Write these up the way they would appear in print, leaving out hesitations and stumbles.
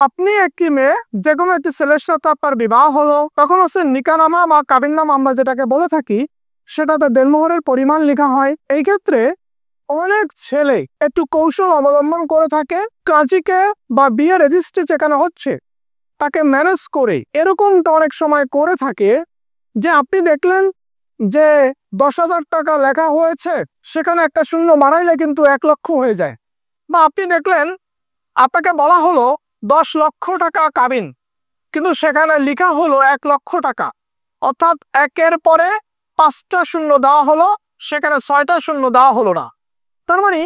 আপনি একটি মেয়ে যে কোনো একটি ছেলের সাথে আপনার বিবাহ হলো, তখন হচ্ছে নিকাহনামা বা কাবিননামা আমরা যেটাকে বলে থাকি, সেটাতে দেনমোহরের পরিমাণ লেখা হয়। এই ক্ষেত্রে অনেক ছেলে একটু কৌশল অবলম্বন করে থাকে, কাজীকে বা বিয়ে রেজিস্ট্রি যেখানে হচ্ছে তাকে ম্যানেজ করে এরকমটা অনেক সময় করে থাকে যে আপনি দেখলেন যে 10,000 টাকা লেখা হয়েছে, সেখানে একটা শূন্য বাড়াইলে কিন্তু 1 লক্ষ হয়ে যায়। বা আপনি দেখলেন আপনাকে বলা হলো 10 লক্ষ টাকা কাবিন, কিন্তু সেখানে লেখা হলো 1 লক্ষ টাকা, অর্থাৎ 1-এর পরে 5টা শূন্য দেওয়া হলো, সেখানে 6টা শূন্য দেওয়া হলো না। তার মানে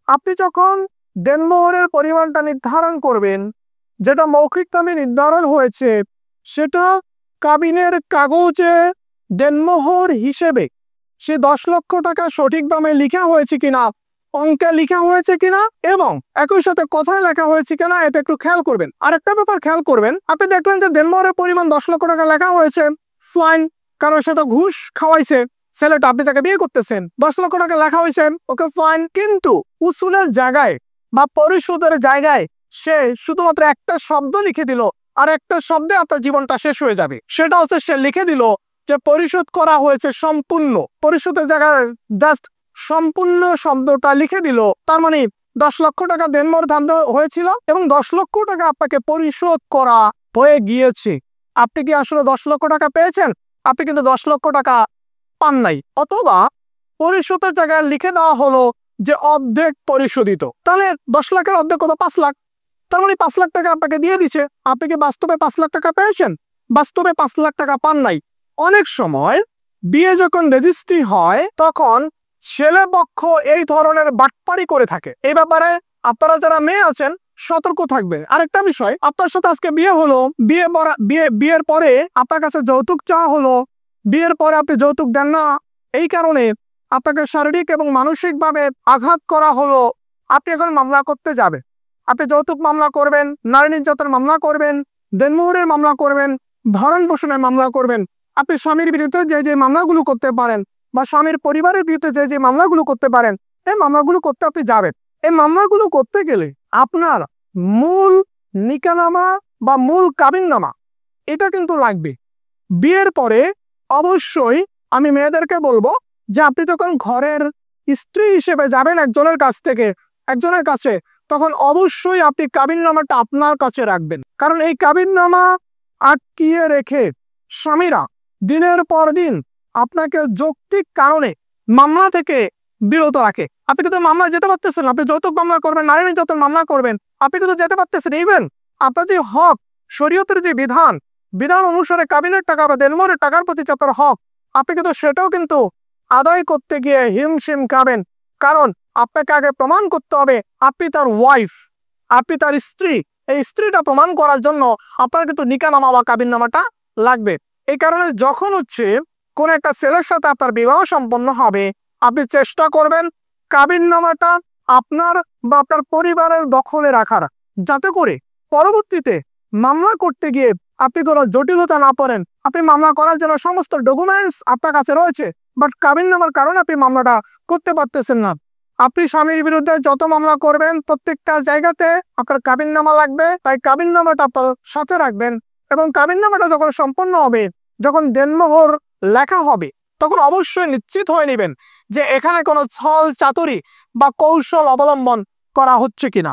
আপনি যখন দেনমোহরের পরিমাণটা নির্ধারণ করবেন, যেটা মৌখিকভাবে নির্ধারণ হয়েছে, সেটা কাবিনের কাগজে দেনমোহর হিসেবে সে 10 লক্ষ টাকা সঠিকভাবে লেখা হয়েছে কিনা, অঙ্কে লেখা হয়েছে কিনা এবং একই সাথে কথায় লেখা হয়েছে কিনা, এটা একটু খেয়াল করবেন। আরেকটা ব্যাপার খেয়াল করবেন, আপনি দেখলেন যে দেনমোহরের পরিমাণ 10 লক্ষ টাকা লেখা হয়েছে, ফাইন, কারণ সে তো ঘুষ খাওয়াইছে ছেলেটা, আপনি তাকে বিয়ে করতেছেন, 10 লক্ষ টাকা লেখা হয়েছে, ওকে ফাইন। কিন্তু উসুলের জায়গায় বা পরিশোধের জায়গায় সে শুধুমাত্র একটা শব্দ লিখে দিল, আর একটা শব্দে আপনার জীবনটা শেষ হয়ে যাবে। সেটা হচ্ছে সে লিখে দিল যে পরিশোধ করা হয়েছে সম্পূর্ণ, পরিশোধের জায়গায় জাস্ট সম্পূর্ণ শব্দটা লিখে দিল। তার মানে 10 লক্ষ টাকা দেনমোহর ধার্য হয়েছিল এবং 10 লক্ষ টাকা আপনাকে পরিশোধ করা হয়ে গিয়েছে। আপনি কি আসলে 10 লক্ষ টাকা পেয়েছেন? আপনি কিন্তু 10 লক্ষ টাকা পান নাই। অথবা পরিশোধের জায়গায় লিখে দেওয়া হলো যে অর্ধেক পরিশোধিত, তাহলে 10 লাখের অর্ধেক কত? 5 লাখ। তার মানে 5 লাখ টাকা আপনাকে দিয়ে দিছে, আপনি কি বাস্তবে 5 লাখ টাকা পেয়েছেন? বাস্তবে 5 লাখ টাকা পান নাই। অনেক সময় বিয়ে যখন রেজিস্ট্রি হয়, তখন ছেলে পক্ষ এই ধরনের বাটপারি করে থাকে। এই ব্যাপারে আপনারা যারা মেয়ে আছেন সতর্ক থাকবেন। আরেকটা বিষয়, আপনার সাথে আজকে বিয়ে হলো, বিয়ের পরে আপনার কাছে যৌতুক চাওয়া হলো, বিয়ের পরে আপনি যৌতুক দেন না, এই কারণে আপনাকে শারীরিক এবং মানসিকভাবে আঘাত করা হলো। আপনি এখন মামলা করতে যাবেন, আপনি যৌতুক মামলা করবেন, নারী নির্যাতন মামলা করবেন, দেনমোহরের মামলা করবেন, ভরণ পোষণের মামলা করবেন। আপনি স্বামীর বিরুদ্ধে যে যে মামলাগুলো করতে পারেন বা স্বামীর পরিবারের বিরুদ্ধে যে যে মামলাগুলো করতে পারেন, এই মামলাগুলো করতে আপনি যাবেন। এই মামলাগুলো করতে গেলে আপনার মূল নিকাহনামা বা মূল কাবিননামা এটা কিন্তু লাগবে। বিয়ের পরে অবশ্যই আমি মেয়েদেরকে বলবো যে আপনি যখন ঘরের স্ত্রী হিসেবে যাবেন একজনের কাছ থেকে একজনের কাছে, তখন অবশ্যই আপনি কাবিননামাটা আপনার কাছে রাখবেন। কারণ এই কাবিননামা আটকিয়ে রেখে স্বামীরা দিনের পর দিন আপনাকে যৌক্তিক কারণে মামলা থেকে বিরত রাখে। আপনি কিন্তু মামলা যেতে পারতেছেন, আপনি যৌতুক মামলা করবেন, নারী নির্যাতন মামলা করবেন, আপনি কিন্তু যেতে পারতেছেন। ইভেন আপনার যে হক, শরীয়তের যে বিধান অনুসারে কাবিনের টাকা বা দেনমোহরের টাকার প্রতি আপনার হক, আপনি কিন্তু সেটাও কিন্তু আদায় করতে গিয়ে হিমশিম খাবেন। কারণ আপনাকে আগে প্রমাণ করতে হবে আপনি তার ওয়াইফ, আপনি তার স্ত্রী। এই স্ত্রীটা প্রমাণ করার জন্য আপনার কিন্তু নিকাহনামা বা কাবিননামাটা লাগবে। এই কারণে যখন হচ্ছে কোন একটা ছেলের সাথে আপনার বিবাহ সম্পন্ন হবে, আপনি চেষ্টা করবেন কাবিননামাটা আপনার বা আপনার পরিবারের দখলে রাখার, যাতে করে পরবর্তীতে মামলা করতে গিয়ে আপনি কোনো জটিলতা না পড়েন। আপনি মামলা করার জন্য সমস্ত ডকুমেন্টস আপনার কাছে রয়েছে, বাট কাবিননামার কারণে আপনি মামলাটা করতে পারতেছেন না। আপনি স্বামীর বিরুদ্ধে যত মামলা করবেন প্রত্যেকটা জায়গাতে আপনার কাবিননামা লাগবে, তাই কাবিননামাটা আপনার সাথে রাখবেন। এবং কাবিননামাটা যখন সম্পন্ন হবে, যখন দেনমোহর লেখা হবে, তখন অবশ্যই নিশ্চিত হয়ে নেবেন যে এখানে কোনো ছল চাতুরি বা কৌশল অবলম্বন করা হচ্ছে কিনা।